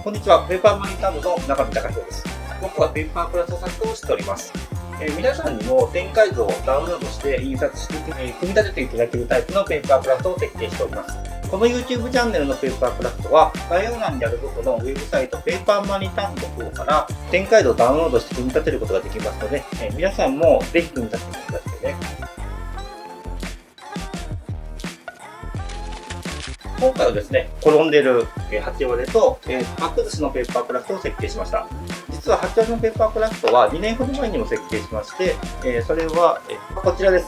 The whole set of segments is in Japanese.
こんにちは、ペーパーマニタンドの中見隆弘です。僕はペーパープラス作家をしております。皆さんにも展開図をダウンロードして印刷して、組み立てていただけるタイプのペーパークラフトを設計しております。この YouTube チャンネルのペーパークラフトは、概要欄にある僕のウェブサイトペーパーマニタンド4から展開図をダウンロードして組み立てることができますので、皆さんもぜひ組み立ててくださいね。今回はですね、転んでる8割れとパック寿司のペーパークラフトを設計しました。実は8割れのペーパークラフトは2年ほど前にも設計しまして、それはこちらです。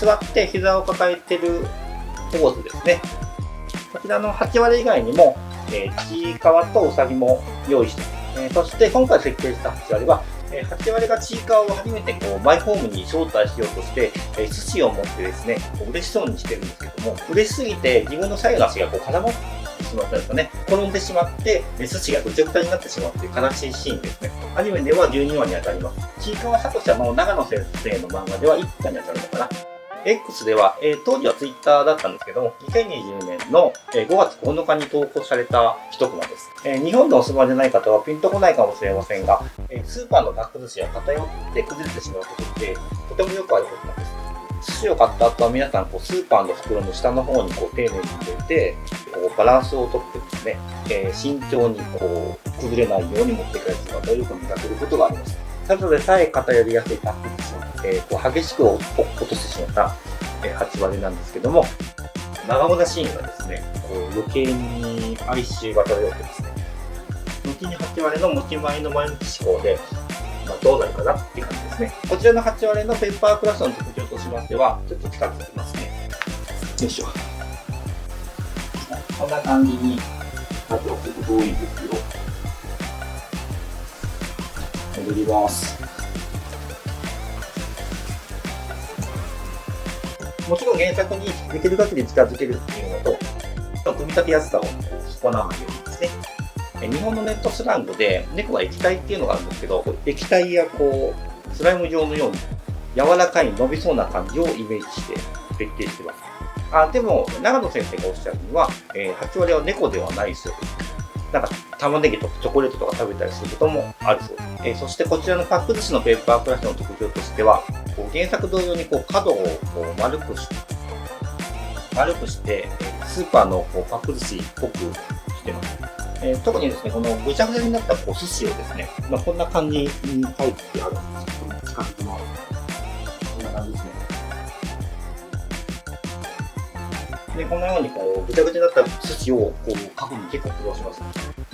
座って膝を抱えてるポーズですね。こちらの8割れ以外にも、ちいかわとうさぎも用意してます。そして今回設計した8割れは、8割れがちいかわを初めてマイホームに招待しようとして、寿司を持ってですね、嬉しそうにしてるんですけども、嬉しすぎて自分の左右の足が絡まってしまったんですかね、転んでしまって、寿司がぐちゃぐちゃになってしまうという悲しいシーンですね。アニメでは12話に当たります。ちいかわさとしは長野先生の漫画では1話に当たるのかな。X では、当時は Twitter だったんですけども、2020年の5月9日に投稿された一コマです。日本でお住まいでない方はピンとこないかもしれませんが、スーパーのパック寿司が偏って崩れてしまうことってとてもよくあることなんです。寿司を買った後は皆さんスーパーの袋の下の方に丁寧に入れて、バランスをとってですね、慎重に崩れないように持っていく姿をよく見かけることがあります。ただでさえ偏りやすいパック寿司を激しく落としてしまった8割れなんですけども、長村シーンがですね、余計に哀愁が漂ってですね、後に8割れの持ち前の毎日思考で、どうなるかなっていう感じですね。こちらの8割れのペーパークラフトの特徴としましては、ちょっと近づきますね。よいしょ。こんな感じになっておくと多いんですけど、戻ります。もちろん原作にできる限り近づけるっていうのと、組み立てやすさを損なわないようにですね。日本のネットスラングで猫は液体っていうのがあるんですけど、液体やスライム状のように柔らかい伸びそうな感じをイメージして設計してます。でも長野先生がおっしゃるには、8割は猫ではないそうです。なんか玉ねぎとかチョコレートとか食べたりすることもあるそうです。そしてこちらのパック寿司のペーパークラフトの特徴としては、原作同様に角を丸くしてスーパーのパック寿司っぽくしてます。特にですね、このぐちゃぐちゃになった寿司をですね、こんな感じに書いてあるんですけど、近づきます。こんな感じですね。で、このようにぐちゃぐちゃになった寿司を書くのに結構苦労します。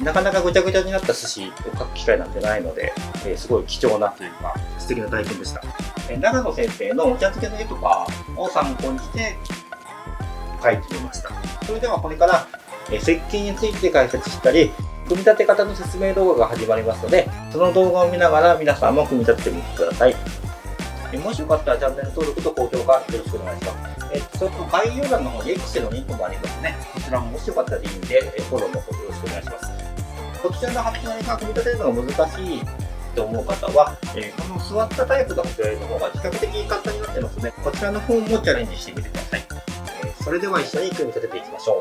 なかなかぐちゃぐちゃになった寿司を書く機会なんてないので、すごい貴重なというか素敵な体験でした。長野先生のお茶漬けの絵とかを参考にして書いてみました。それではこれから設計について解説したり、組み立て方の説明動画が始まりますので、その動画を見ながら皆さんも組み立ててみてください。もしよかったらチャンネル登録と高評価よろしくお願いします。それと概要欄の方に X のリンクもありますね。こちらももしよかったらいいんで、フォローの方よろしくお願いします。こちらの8割が組み立てるのが難しいと思う方は、この座ったタイプの8割の方が比較的簡単になってますので、こちらの方もチャレンジしてみてください。それでは一緒に組み立てていきましょう。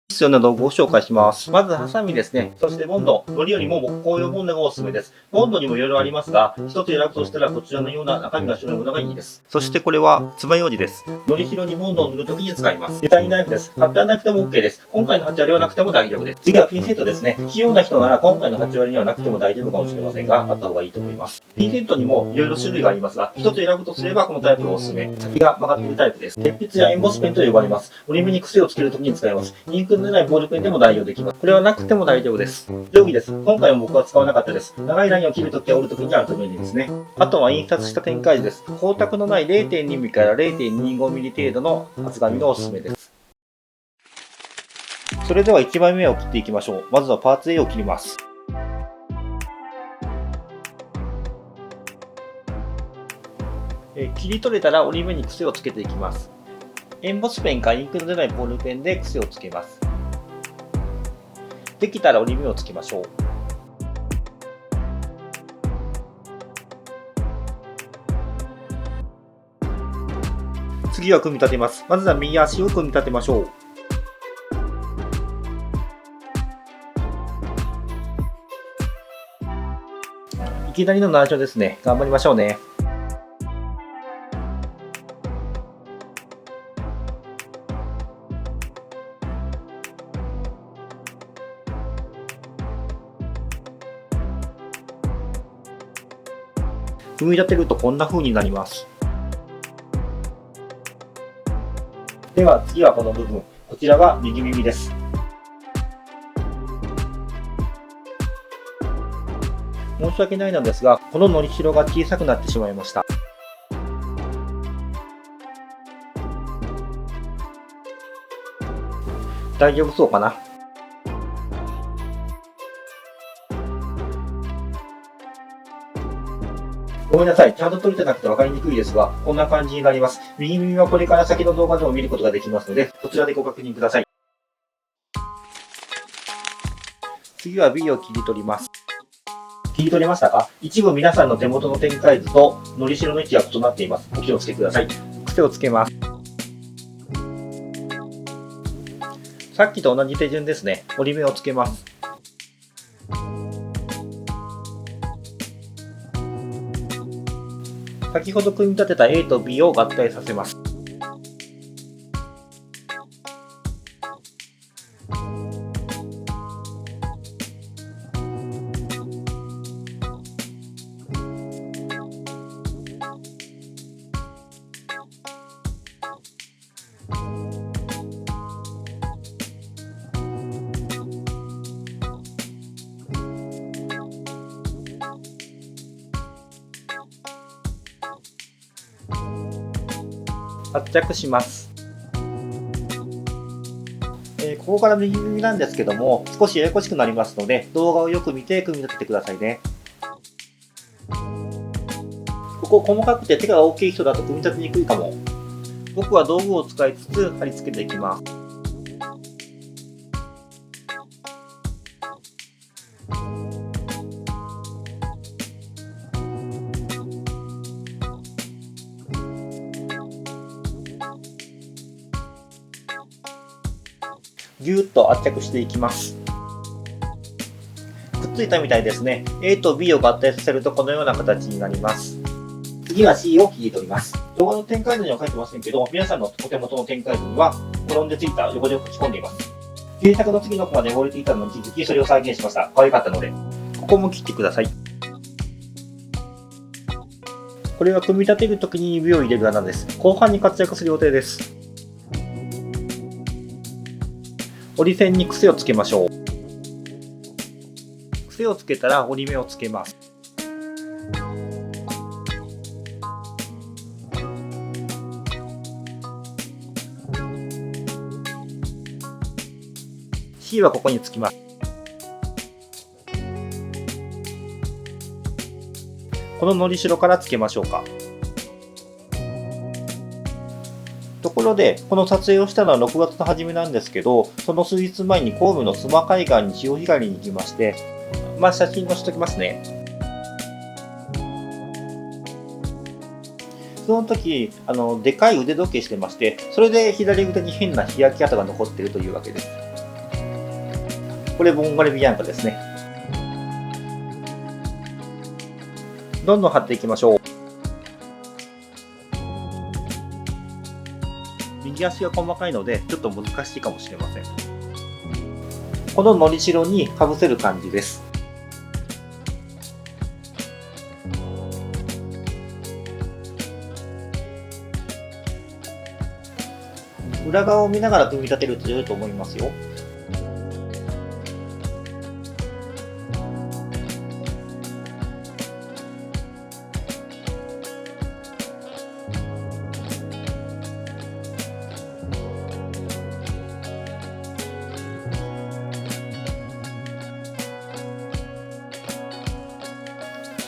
必要な道具を紹介します。まずハサミですね。そしてボンド。のりよりもこういうボンドがおすすめです。ボンドにもいろいろありますが、一つ選ぶとしたらこちらのような中身が白いものがいいです。そしてこれは爪楊枝です。のり広にボンドを塗るときに使います。デザインナイフです。カッターナイフでも OK です。今回の8割はなくても大丈夫です。次はピンセットですね。器用な人なら今回の8割にはなくても大丈夫かもしれませんが、あった方がいいと思います。ピンセットにもいろいろ種類がありますが、一つ選ぶとすればこのタイプがおすすめ。先が曲がっているタイプです。鉛筆やエンボスペンと呼ばれます。折り目に癖をつけるときに使います。インクの出ないボールペンでも代用できます。これはなくても大丈夫です。定規です。今回も僕は使わなかったです。長いラインを切るときや折るときにあると便利ですね。あとは印刷した展開図です。光沢のない 0.2 ミリから 0.25 ミリ程度の厚紙がおすすめです。それでは1枚目を切っていきましょう。まずはパーツ A を切ります。切り取れたら折り目に癖をつけていきます。エンボスペンかインクの出ないボールペンで癖をつけます。できたら折り目をつけましょう。次は組み立てます。まずは右足を組み立てましょう。きなりの難所ですね。頑張りましょうね。組み立てるとこんな風になります。では次はこの部分。こちらが右耳です。申し訳ないのですが、こののりしろが小さくなってしまいました。大丈夫そうかな。ごめんなさい。ちゃんと撮れてなくて分かりにくいですが、こんな感じになります。右耳はこれから先の動画でも見ることができますので、そちらでご確認ください。次は B を切り取ります。切り取れましたか？一部皆さんの手元の展開図とのりしろの位置が異なっています。お気をつけください。癖をつけます。さっきと同じ手順ですね。折り目をつけます。先ほど組み立てた A と B を合体させます。発着します。ここから右耳なんですけども、少しややこしくなりますので、動画をよく見て組み立ててくださいね。ここ細かくて手が大きい人だと組み立てにくいかも。僕は道具を使いつつ貼り付けていきます。ぎゅーっと圧着していきます。くっついたみたいですね。A と B を合体させるとこのような形になります。次は C を切り取ります。動画の展開図には書いてませんけど、皆さんのお手元の展開図には転んでついた汚れを書き込んでいます。原作の次のコマで汚れていたのに気づき、それを再現しました。可愛かったので。ここも切ってください。これは組み立てるときに指を入れる穴です。後半に活躍する予定です。折り線に癖をつけましょう。癖をつけたら折り目をつけます。C はここにつきます。こののりしろからつけましょうか。ところで、この撮影をしたのは6月の初めなんですけど、その数日前に神戸の須磨海岸に潮干狩りに行きまして、写真載せときますね。その時、でかい腕時計してまして、それで左腕に変な日焼け跡が残っているというわけです。これ、ボンガレビアンカですね。どんどん貼っていきましょう。右足が細かいので、ちょっと難しいかもしれません。こののりしろにかぶせる感じです。裏側を見ながら組み立てると良いと思いますよ。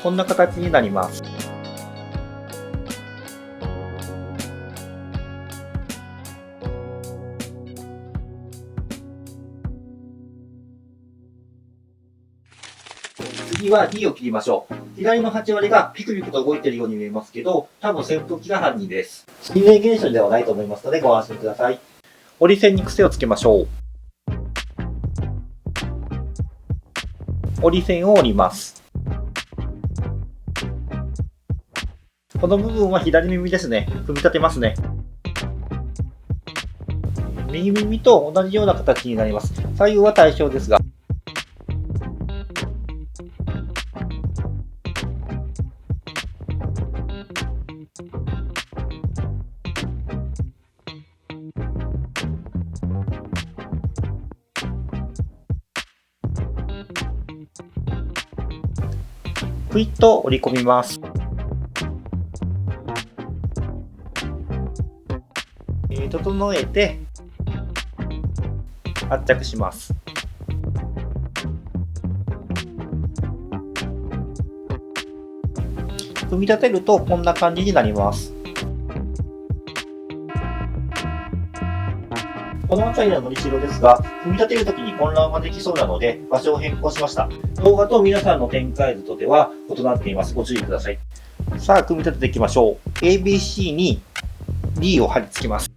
こんな形になります。次は D を切りましょう。左の8割がピクピクと動いているように見えますけど、多分扇風機が犯人です。水面現象ではないと思いますのでご安心ください。折り線に癖をつけましょう。折り線を折ります。この部分は左耳ですね。組み立てますね。右耳と同じような形になります。左右は対称ですが。クイッと折り込みます。整えて圧着します。組み立てるとこんな感じになります。この辺りののりしろですが、組み立てるときに混乱ができそうなので場所を変更しました。動画と皆さんの展開図とでは異なっています。ご注意ください。さあ、組み立てていきましょう。ABC に D を貼り付けます。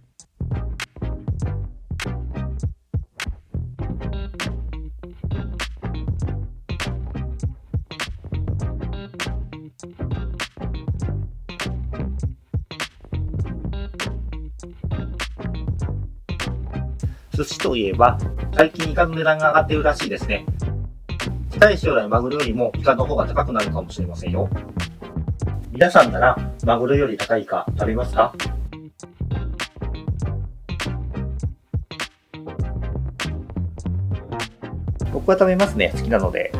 寿司といえば、最近イカの値段が上がっているらしいですね。近い将来マグロよりもイカの方が高くなるかもしれませんよ。皆さんならマグロより高いイカ食べますか？僕は食べますね。好きなので。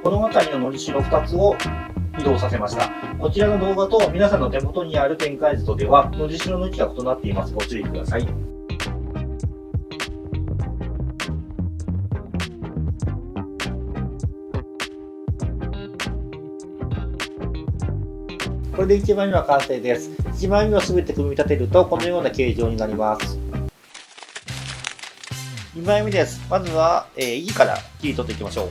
この辺りののりしろ2つを移動させました。こちらの動画と皆さんの手元にある展開図とではのりしろの位置が異なっています。ご注意ください。これで1枚目は完成です。1枚目を全て組み立てるとこのような形状になります。2枚目です。まずは、E から切り取っていきましょう。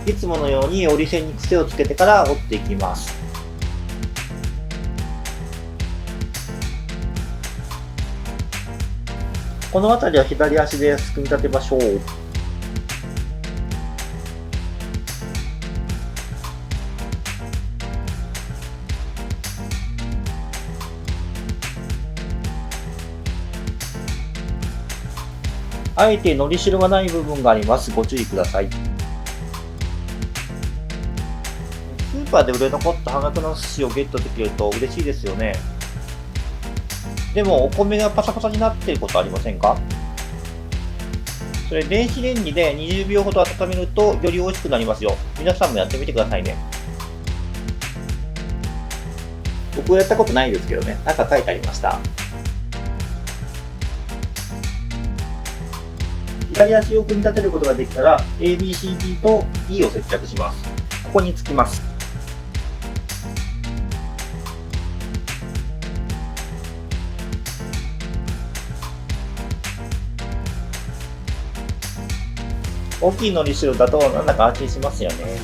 いつものように折り線に癖をつけてから折っていきます。この辺りは左足です組み立てましょう。あえてのりしろがない部分があります。ご注意ください。スーパーで売れ残った半額の寿司をゲットできると嬉しいですよね。でもお米がパサパサになっていることありませんか？それ電子レンジで20秒ほど温めるとより美味しくなりますよ。皆さんもやってみてくださいね。僕はやったことないですけどね、なんか書いてありました。左足を組み立てることができたら ABCD と E を接着します。ここにつきます。大きいのりしろだとなんだか安心しますよね。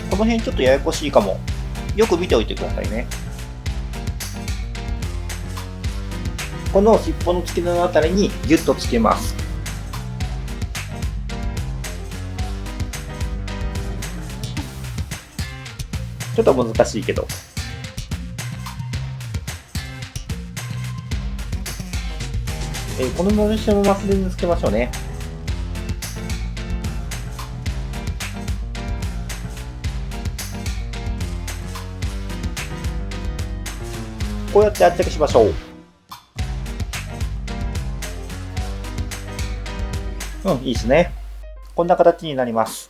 この辺ちょっとややこしいかも。よく見ておいてくださいね。この尻尾の付け根のあたりにギュッとつけます。ちょっと難しいけど。こののりしろもマスでつけましょうね。こうやって圧着しましょう。いいですね。こんな形になります。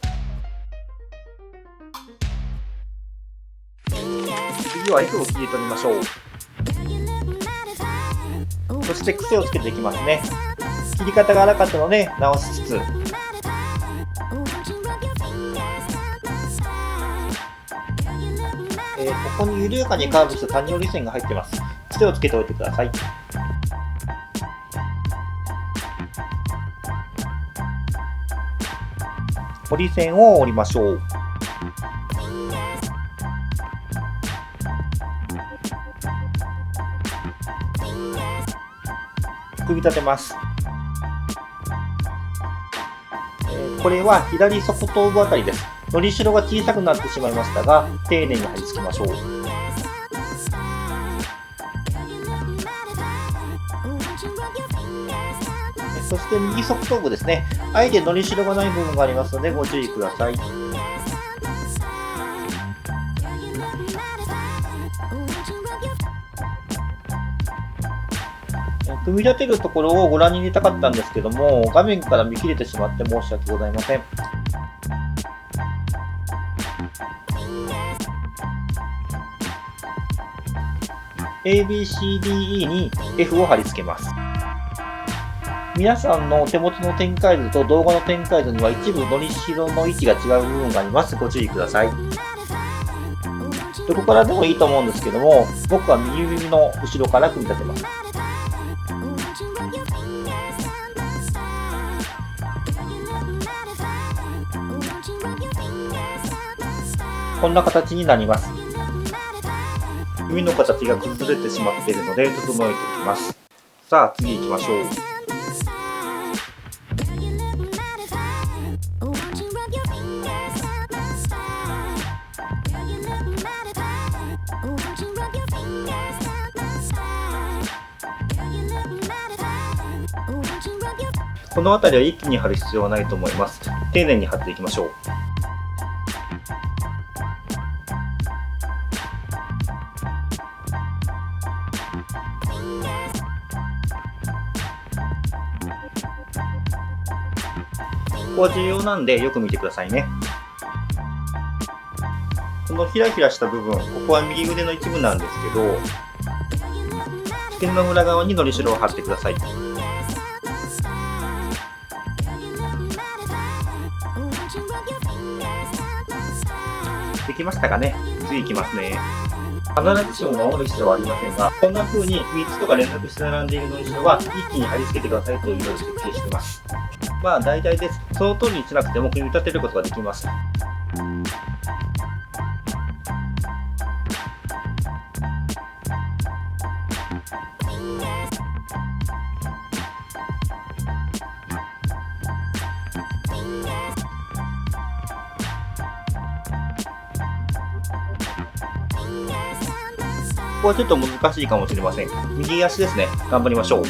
次は糸を切り取りましょう。そして癖をつけていきますね。切り方が荒かったので直しつつ、ここに緩やかにカーブした谷折り線が入ってます。つてをつけておいてください。折り線を折りましょう。組み立てます。これは左側頭部あたりです。のりしろが小さくなってしまいましたが、丁寧に貼り付けましょう。そして右側頭部ですね。あえてのりしろがない部分がありますのでご注意ください。組み立てるところをご覧に入れたかったんですけども、画面から見切れてしまって申し訳ございません。ABCDE に F を貼り付けます。皆さんの手元の展開図と動画の展開図には一部のりしろの位置が違う部分があります。ご注意ください。どこからでもいいと思うんですけども、僕は右耳の後ろから組み立てます。こんな形になります。耳の形が崩れてしまっているので整えていきます。さあ次行きましょう。この辺りは一気に貼る必要はないと思います。丁寧に貼っていきましょう。ここは重要なんでよく見てくださいね。このひらひらした部分、ここは右腕の一部なんですけど、付け根の裏側にのりしろを貼ってください。できましたかね。次いきますね。必ずしも守る必要はありませんが、こんな風に3つとか連続して並んでいるのりしろは一気に貼り付けてくださいというように設計しています。まあ大体です。その通りにしなくても組み立てることができます。ここはちょっと難しいかもしれません。右足ですね。頑張りましょう。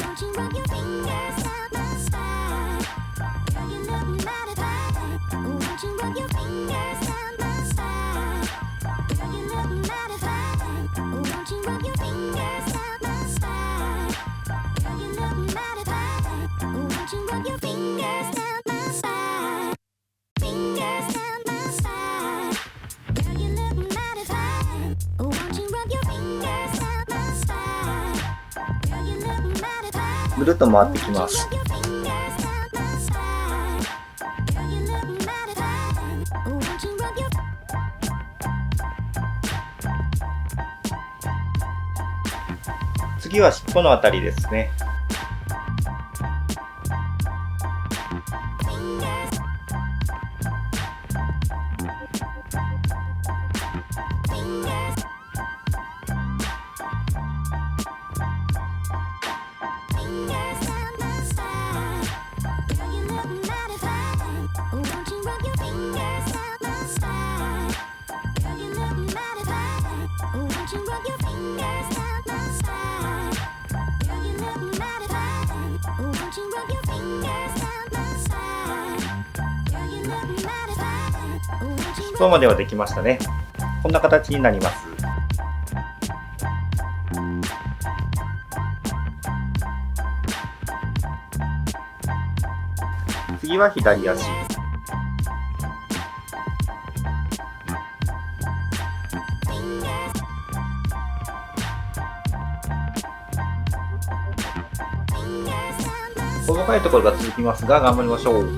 ぐるっと回ってきます。次は尻尾のあたりですね。尻尾まではできましたね。こんな形になります。次は左足。細かいところが続きますが、頑張りましょう。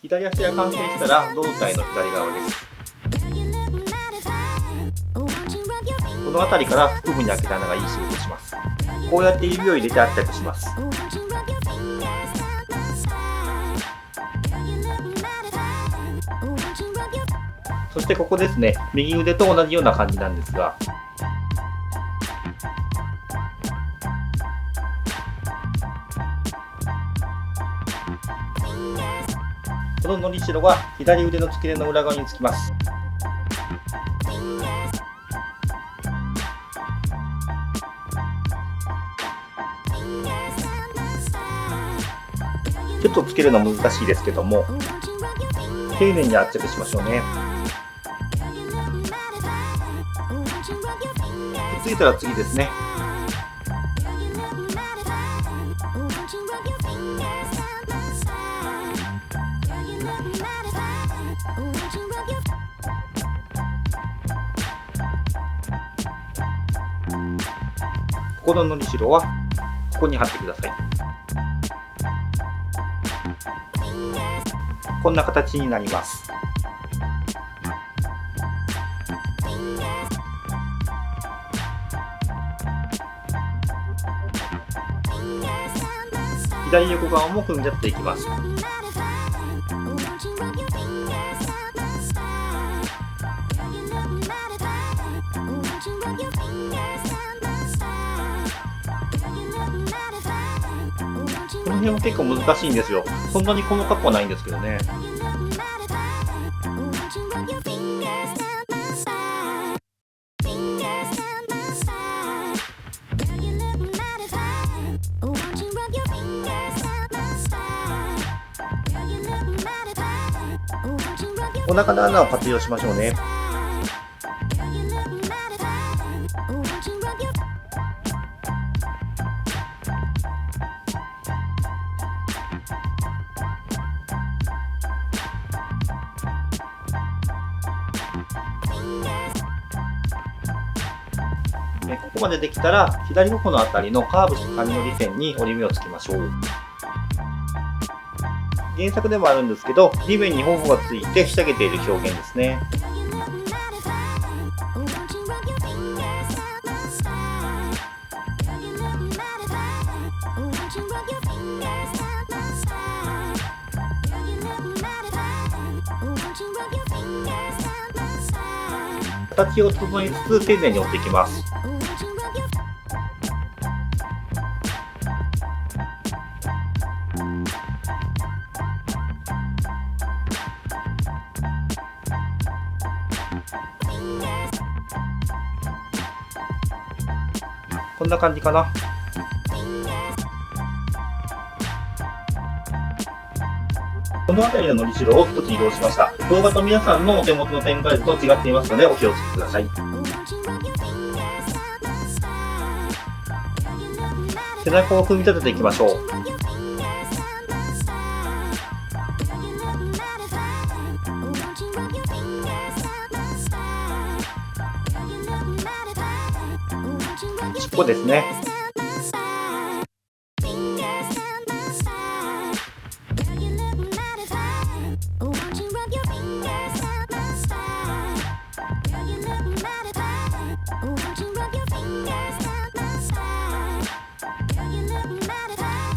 左足が完成したら胴体の左側です。この辺りから腹部に開けた穴がいい仕事します。こうやって指を入れて圧着します。そしてここですね、右腕と同じような感じなんですが、こののりしろは左腕の付け根の裏側につきます。ちょっとつけるの難しいですけども、丁寧に圧着しましょうね。くっついたら次ですね。ここののりしろはここに貼ってください。こんな形になります。左横側も組み立てていきます。この辺は結構難しいんですよ。そんなに細かくはないんですけどね。お腹の穴を活用しましょうね。ここまでできたら、左頬のあたりのカーブした髪のり線に折り目をつけましょう。原作でもあるんですけど、リベンに頬がついて仕上げている表現ですね。形を整えつつ丁寧に折っていきます。こんな感じかな。この辺りののりしろを1つ移動しました。動画と皆さんのお手元のペンガイドと違っていますのでお気をつけください。背中を組み立てていきましょう。尻尾ですね。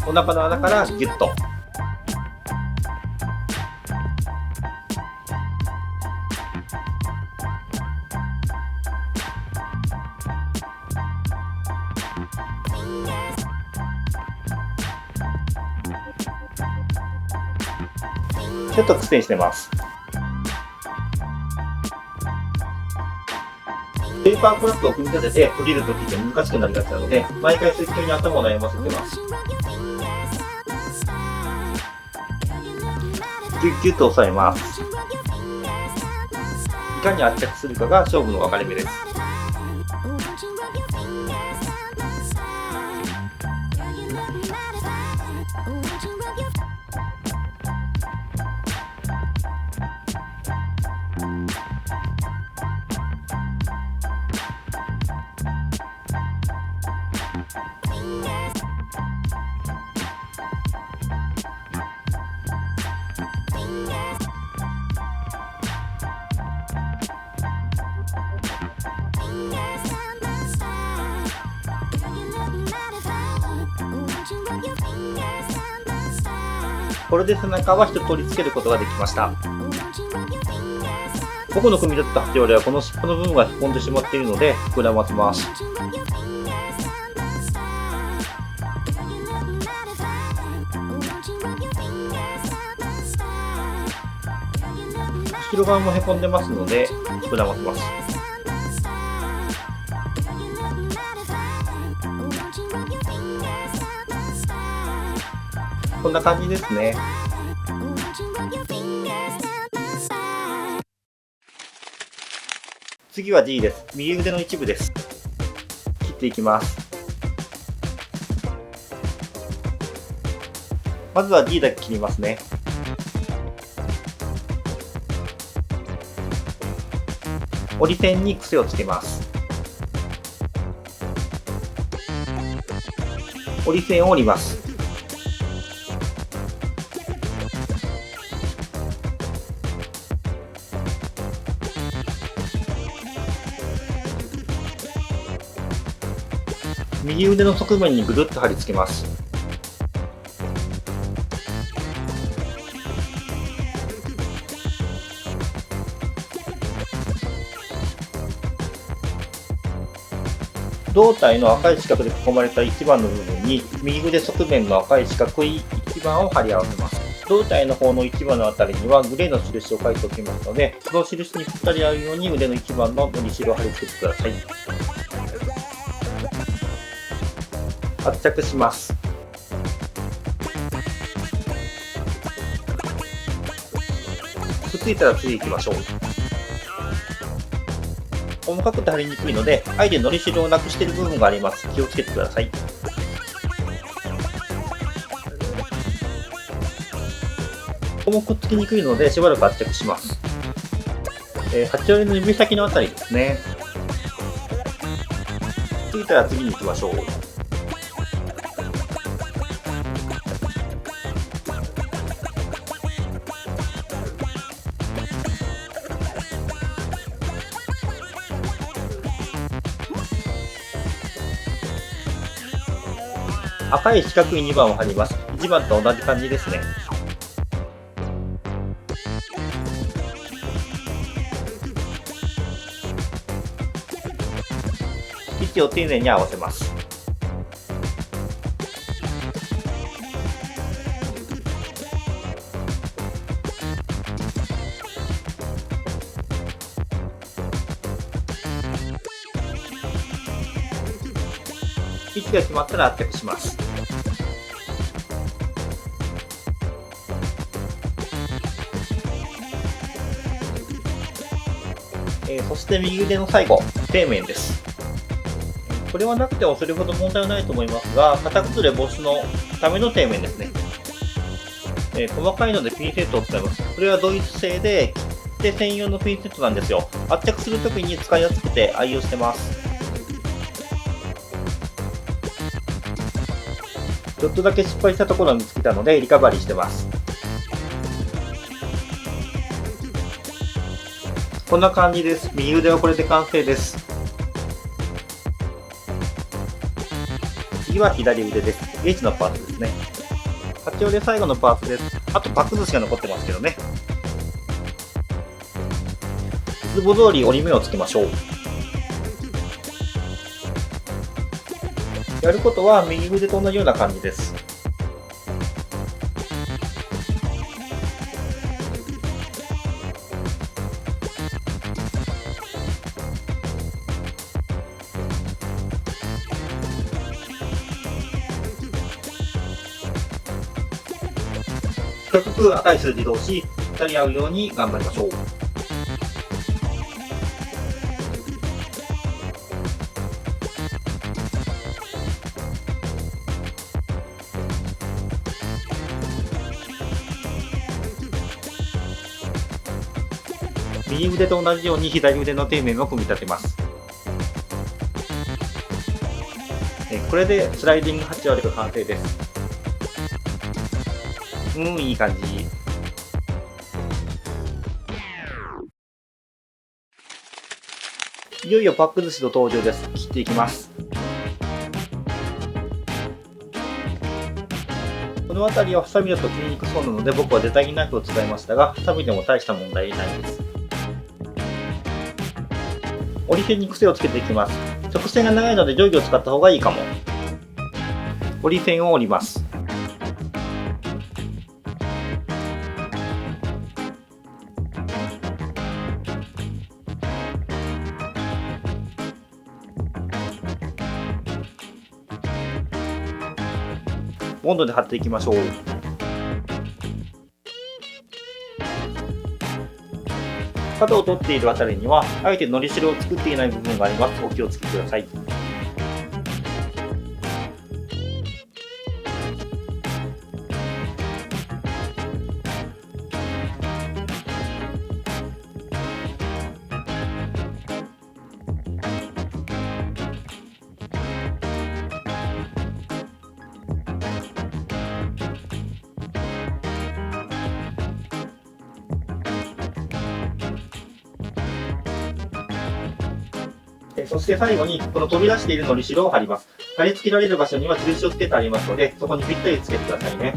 お腹の穴からギュッと。ちょっと苦戦してます。ペーパークラフトを組み立てて閉じるときって難しくなりがちなので、毎回設計に頭を悩ませてます。ギュッギュッと押さえます。いかに圧着するかが勝負の分かれ目です。これで背中は一通りつけることができました。僕の組み立てた8割はこの尻尾の部分がへこんでしまっているので膨らませます。後ろ側もへこんでますので膨らませます。こんな感じですね。次は D です。右腕の一部です。切っていきます。まずは D だけ切りますね。折り線に癖をつけます。折り線を折ります。右腕の側面にぐるっと貼り付けます。胴体の赤い四角で囲まれた1番の部分に右腕側面の赤い四角い1番を貼り合わせます。胴体の方の1番のあたりにはグレーの印を書いておきますので、その印にぴったり合うように腕の1番ののりしろを貼り付けてください。圧着します。くっついたら次行きましょう。細かくて貼りにくいので、あえてのりしろをなくしている部分があります。気をつけてください。ここもくっつきにくいのでしばらく圧着します。8割の指先のあたりですね。ついたら次に行きましょう。赤い四角い2番を貼ります。1番と同じ感じですね。位置を丁寧に合わせます。位置が決まったら圧着します。そして右腕の最後、底面です。これはなくてもそれほど問題はないと思いますが、型崩れ防止のための底面ですね。細かいのでピンセットを使います。これはドイツ製で切手専用のピンセットなんですよ。圧着するときに使いやすくて愛用してます。ちょっとだけ失敗したところを見つけたのでリカバリーしてます。こんな感じです。右腕はこれで完成です。次は左腕です。H のパーツですね。8折れ最後のパーツです。あとパック寿司が残ってますけどね。いつも通り折り目をつけましょう。やることは右腕と同じような感じです。四角く赤い数字同士ぴったり合うように頑張りましょう。右腕と同じように左腕の底面を組み立てます。これでスライディング8割が完成です。いい感じ。いよいよパック寿司の登場です。切っていきます。このの辺りはハサミだと切りにくそうなので僕はデザインナイフを使いましたが、ハサミでも大した問題ないです。折り線に癖をつけていきます。直線が長いので定規を使った方がいいかも。折り線を折ります。ボンドで貼っていきましょう。角を取っているあたりにはあえてのりしろを作っていない部分があります。お気をつけください。そして最後にこの飛び出しているのりしろを貼ります。貼り付けられる場所には印をつけてありますので、そこにぴったりつけてくださいね。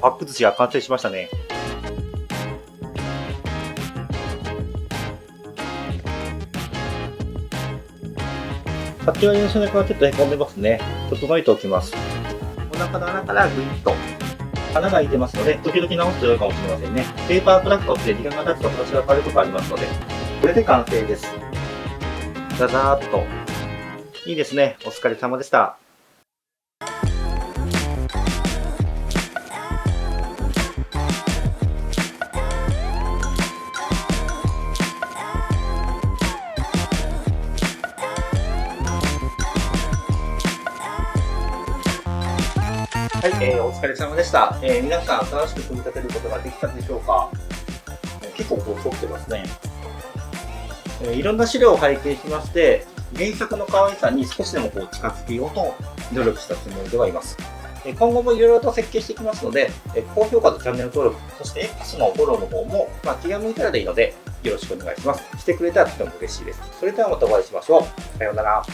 パック寿司が完成しましたね。八割の背中がちょっとへこんでますね。整えておきます。お腹の穴からグイッと穴が開いてますので、時々直すと良いかもしれませんね。ペーパークラフトって時間が経つと形が変わることがありますので、これで完成です。ザザーっと。いいですね。お疲れ様でした。はい、お疲れ様でした。皆さん、楽しく組み立てることができたでしょうか。結構こう反ってますね。いろんな資料を拝見しまして、原作の可愛さに少しでもこう近づけようと努力したつもりではいます。今後もいろいろと設計していきますので、高評価とチャンネル登録、そして X のフォローの方も、気が向いたらでいいので、よろしくお願いします。してくれたらとても嬉しいです。それではまたお会いしましょう。さようなら。